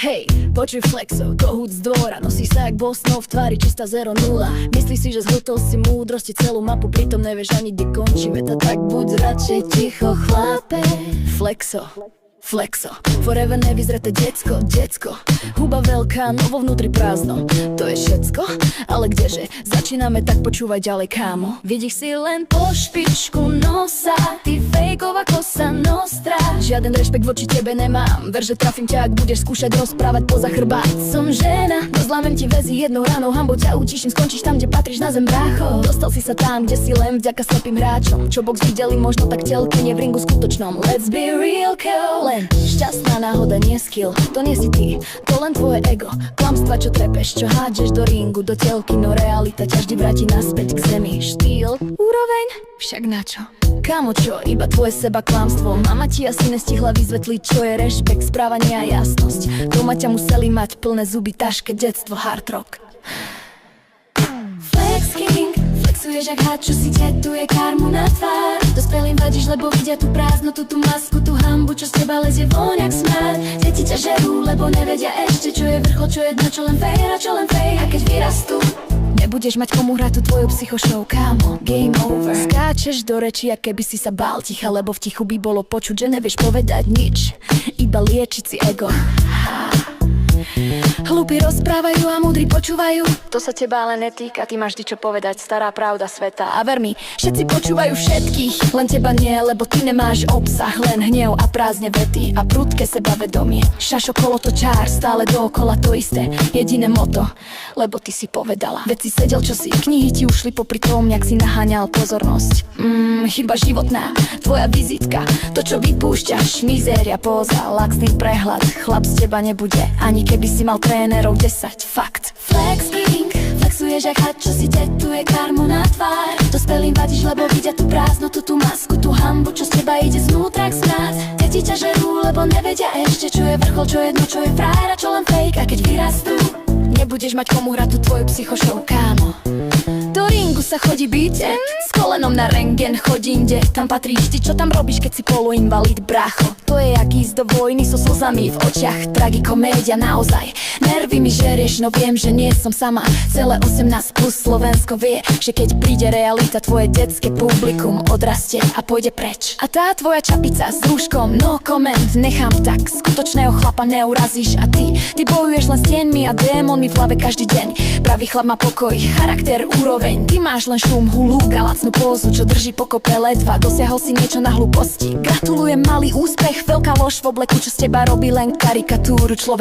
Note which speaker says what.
Speaker 1: Hej, počuj flexo, kohút z dvora. Nosí sa jak Boston, v tvári čistá 0-0. Myslíš si, že zhltol si múdrosti celú mapu, pritom nevieš ani kde končíme. Tak buď radšej ticho, chlape. Flexo, flexo, forever nevyzreté decko. Huba veľká, no vo vnútri prázdno. To je všetko, ale kdeže? Začíname, tak počúvaj ďalej, kámo. Vidíš si len po špičku nosa, ty fejková kosa nostra. Žiaden rešpekt voči tebe nemám, ver, že trafím ťa, ak budeš skúšať rozprávať poza chrbát. Som žena, no zlámem ti väzy jednou ranou, hambou ťa utíšim, skončíš tam, kde patríš, na zem, brácho. Dostal si sa tam, kde si len vďaka slepým hráčom, čo box videli možno tak telke, nie v ringu skutočnom. Let's be real, girl. Len šťastná náhoda, nie skill, to nie si ty, to len tvoje ego. Klamstva, čo trepeš, čo hádžeš do ringu, do telky, no realita ťa vždy vráti naspäť k zemi. Štýl, úroveň, však na čo? Kámo, čo, iba tvoje seba klamstvo. Mama ti asi nestihla vyzvetliť, čo je rešpekt, správanie a jasnosť. Doma ťa museli mať plné zuby, taške, detstvo, hard rock. Flex king, flexuješ jak had, čo si tetuje karmu na tvár. Dospelým vadíš, lebo vidia tú prázdnotu, tú masku, tú hambu, čo z teba lezie von jak smrad. Deti ťa žerú, lebo nevedia ešte, čo je vrchol, čo je dno, čo len fair a čo len fake. A keď vyrastú, nebudeš mať komu hrať tú tvoju psychošou, kámo. Game over. Skáčeš do reči, ako keby si sa bál ticha, lebo v tichu by bolo počuť, že nevieš povedať nič, iba liečiť si ego. Hlúpi rozprávajú a múdri počúvajú. To sa teba ale netýka, ty máš vždy čo povedať, stará pravda sveta. A ver mi, všetci počúvajú všetkých, len teba nie, lebo ty nemáš obsah, len hnev a prázdne vety a prudké sebavedomie. Šašo kolotočár, stále dookola to isté, jediné moto, lebo ty si povedala. Veď si sedel čosi, knihy ti ušli popri tom, jak si naháňal pozornosť. Chyba životná, tvoja vizitka, to čo vypúšťaš, mizéria, póza, laxný prehľad. Chlap z teba nebude, ani keby si mal trénerov 10, fakt. Flex king, flexuješ jak had, čo si tetuje karmu na tvár. Dospelým vadíš, lebo vidia tú prázdnotu, tú masku, tú hambu, čo z teba ide znútra jak smrad. Deti ťa žerú, lebo nevedia ešte, čo je vrchol, čo je dno, čo je frajer a čo len fake. A keď vyrastú, nebudeš mať komu hrať tú tvoju psychošou, kámo. Do ringu sa chodí byť, s kolenom na rengen chodí inde. Tam patríš ty, čo tam robíš, keď si poluinvalid, brácho. To je jak ísť do vojny so slzami v očiach, tragikomédia naozaj. Nervy mi žerieš, no viem, že nie som sama. Celé 18 plus Slovensko vie, že keď príde realita, tvoje detské publikum odrastie a pôjde preč. A tá tvoja čapica s rúškom, no comment, nechám tak. Skutočného chlapa neurazíš a ty bojuješ len s tieňmi a démonmi v hlave každý deň. Pravý chlap má pokoj, charakter, úroveň. Ty máš len šum, hulúk a lacnú pózu, čo drží pokope ledva. Dosiahol si niečo na hlúposti. Gratulujem, malý úspech, veľká lož v obleku, čo z teba robí len karikatúru človeka.